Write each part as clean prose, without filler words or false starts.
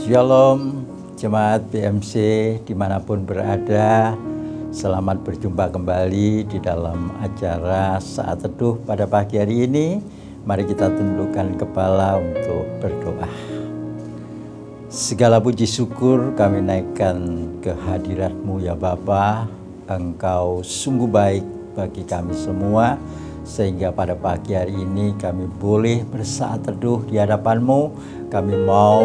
Shalom, jemaat BMC dimanapun berada. Selamat berjumpa kembali di dalam acara Saat Teduh pada pagi hari ini. Mari kita tundukkan kepala untuk berdoa. Segala puji syukur kami naikkan ke hadirat-Mu ya Bapa. Engkau sungguh baik bagi kami semua, sehingga pada pagi hari ini kami boleh bersaat teduh di hadapan-Mu. Kami mau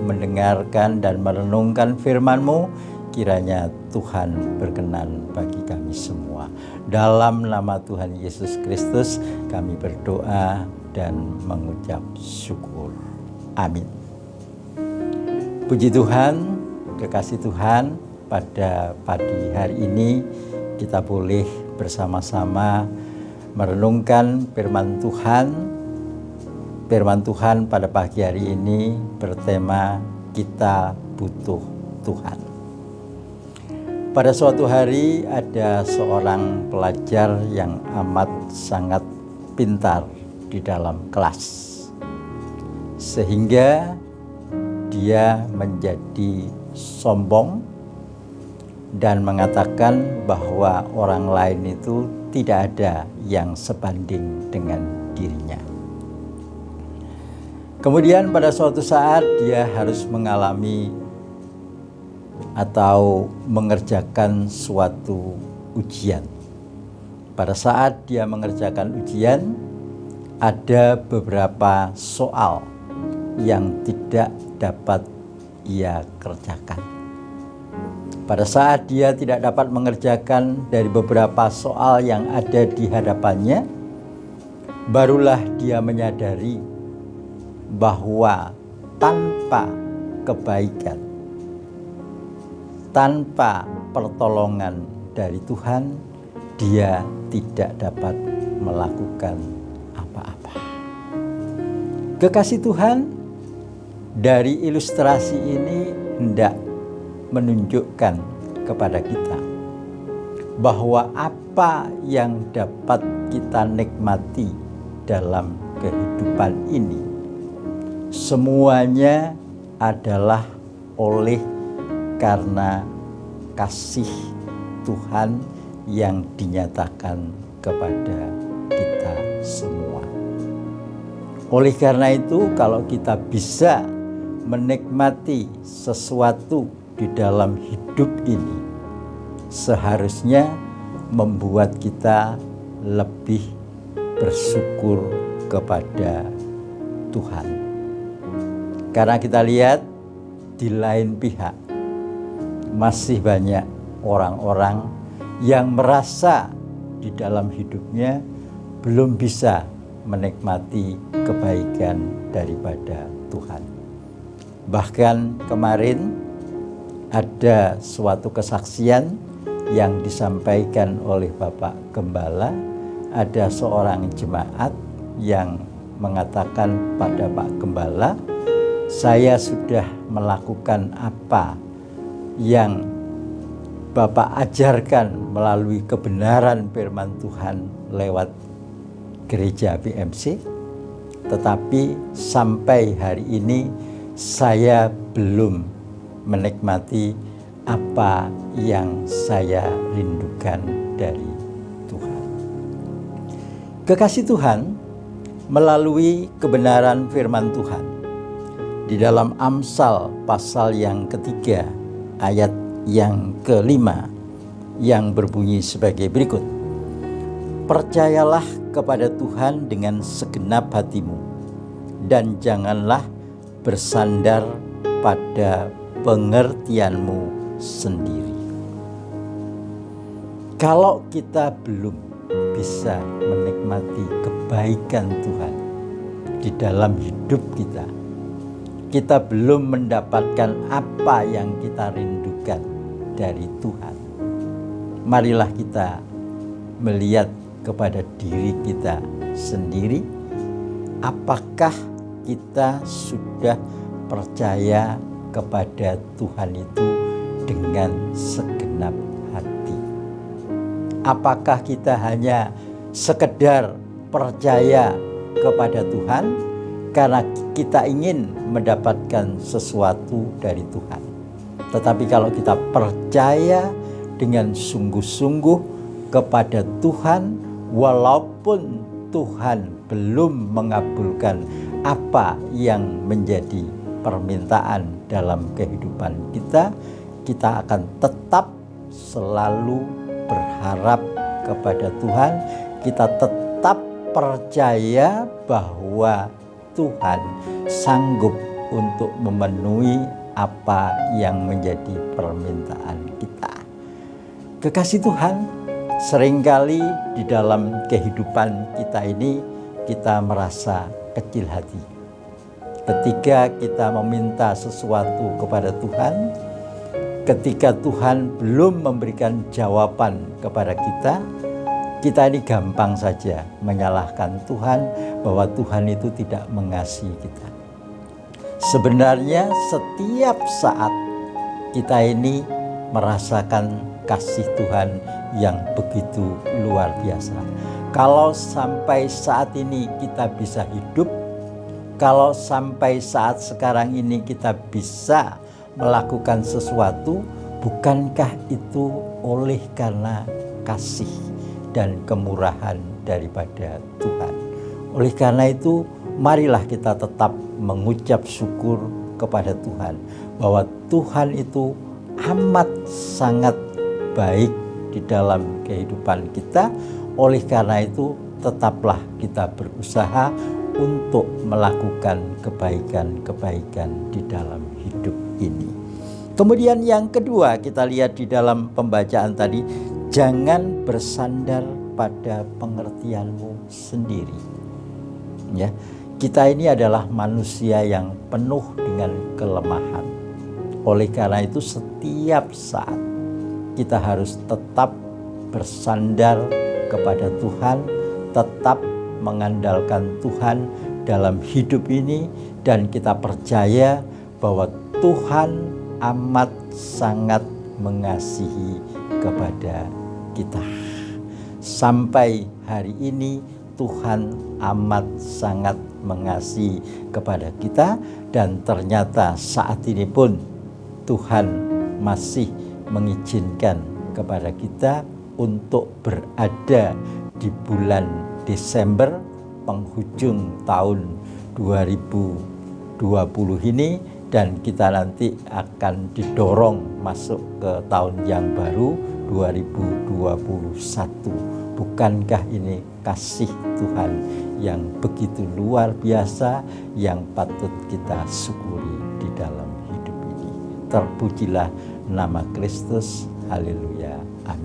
mendengarkan dan merenungkan firman-Mu. Kiranya Tuhan berkenan bagi kami semua. Dalam nama Tuhan Yesus Kristus kami berdoa dan mengucap syukur. Amin. Puji Tuhan, kekasih Tuhan, pada pagi hari ini kita boleh bersama-sama merenungkan firman Tuhan. Firman Tuhan pada pagi hari ini bertema kita butuh Tuhan. Pada suatu hari ada seorang pelajar yang amat sangat pintar di dalam kelas, sehingga dia menjadi sombong dan mengatakan bahwa orang lain itu tidak ada yang sebanding dengan dirinya. Kemudian pada suatu saat dia harus mengalami atau mengerjakan suatu ujian. Pada saat dia mengerjakan ujian, ada beberapa soal yang tidak dapat ia kerjakan. Pada saat dia tidak dapat mengerjakan dari beberapa soal yang ada di hadapannya, barulah dia menyadari bahwa tanpa kebaikan, tanpa pertolongan dari Tuhan, dia tidak dapat melakukan apa-apa. Kekasih Tuhan, dari ilustrasi ini hendak menunjukkan kepada kita bahwa apa yang dapat kita nikmati dalam kehidupan ini semuanya adalah oleh karena kasih Tuhan yang dinyatakan kepada kita semua. Oleh karena itu, kalau kita bisa menikmati sesuatu di dalam hidup ini, seharusnya membuat kita lebih bersyukur kepada Tuhan. Karena kita lihat di lain pihak masih banyak orang-orang yang merasa di dalam hidupnya belum bisa menikmati kebaikan daripada Tuhan. Bahkan kemarin ada suatu kesaksian yang disampaikan oleh Bapak Gembala. Ada seorang jemaat yang mengatakan pada Pak Gembala, saya sudah melakukan apa yang Bapak ajarkan melalui kebenaran firman Tuhan lewat gereja BMC, tetapi sampai hari ini saya belum menikmati apa yang saya rindukan dari Tuhan. Kekasih Tuhan, melalui kebenaran firman Tuhan di dalam Amsal pasal yang ketiga ayat yang kelima yang berbunyi sebagai berikut. Percayalah kepada Tuhan dengan segenap hatimu dan janganlah bersandar pada pengertianmu sendiri. Kalau kita belum bisa menikmati kebaikan Tuhan di dalam hidup kita, kita belum mendapatkan apa yang kita rindukan dari Tuhan. Marilah kita melihat kepada diri kita sendiri, apakah kita sudah percaya kepada Tuhan itu dengan segenap hati? Apakah kita hanya sekedar percaya kepada Tuhan karena kita ingin mendapatkan sesuatu dari Tuhan. Tetapi kalau kita percaya dengan sungguh-sungguh kepada Tuhan, walaupun Tuhan belum mengabulkan apa yang menjadi permintaan dalam kehidupan kita, kita akan tetap selalu berharap kepada Tuhan. Kita tetap percaya bahwa Tuhan sanggup untuk memenuhi apa yang menjadi permintaan kita. Kekasih Tuhan, seringkali di dalam kehidupan kita ini kita merasa kecil hati. Ketika kita meminta sesuatu kepada Tuhan, ketika Tuhan belum memberikan jawaban kepada kita ini gampang saja menyalahkan Tuhan bahwa Tuhan itu tidak mengasihi kita. Sebenarnya setiap saat kita ini merasakan kasih Tuhan yang begitu luar biasa. Kalau sampai saat ini kita bisa hidup, kalau sampai saat sekarang ini kita bisa melakukan sesuatu, bukankah itu oleh karena kasih dan kemurahan daripada Tuhan? Oleh karena itu, marilah kita tetap mengucap syukur kepada Tuhan bahwa Tuhan itu amat sangat baik di dalam kehidupan kita. Oleh karena itu, tetaplah kita berusaha untuk melakukan kebaikan-kebaikan di dalam hidup ini. Kemudian yang kedua, kita lihat di dalam pembacaan tadi, jangan bersandar pada pengertianmu sendiri. Ya, kita ini adalah manusia yang penuh dengan kelemahan. Oleh karena itu, setiap saat kita harus tetap bersandar kepada Tuhan, tetap mengandalkan Tuhan dalam hidup ini, dan kita percaya bahwa Tuhan amat sangat mengasihi kepada kita. Sampai hari ini Tuhan amat sangat mengasihi kepada kita, dan ternyata saat ini pun Tuhan masih mengizinkan kepada kita untuk berada di bulan Desember penghujung tahun 2020 ini, dan kita nanti akan didorong masuk ke tahun yang baru 2021. Bukankah ini kasih Tuhan yang begitu luar biasa yang patut kita syukuri di dalam hidup ini? Terpujilah nama Kristus. Haleluya. Amin.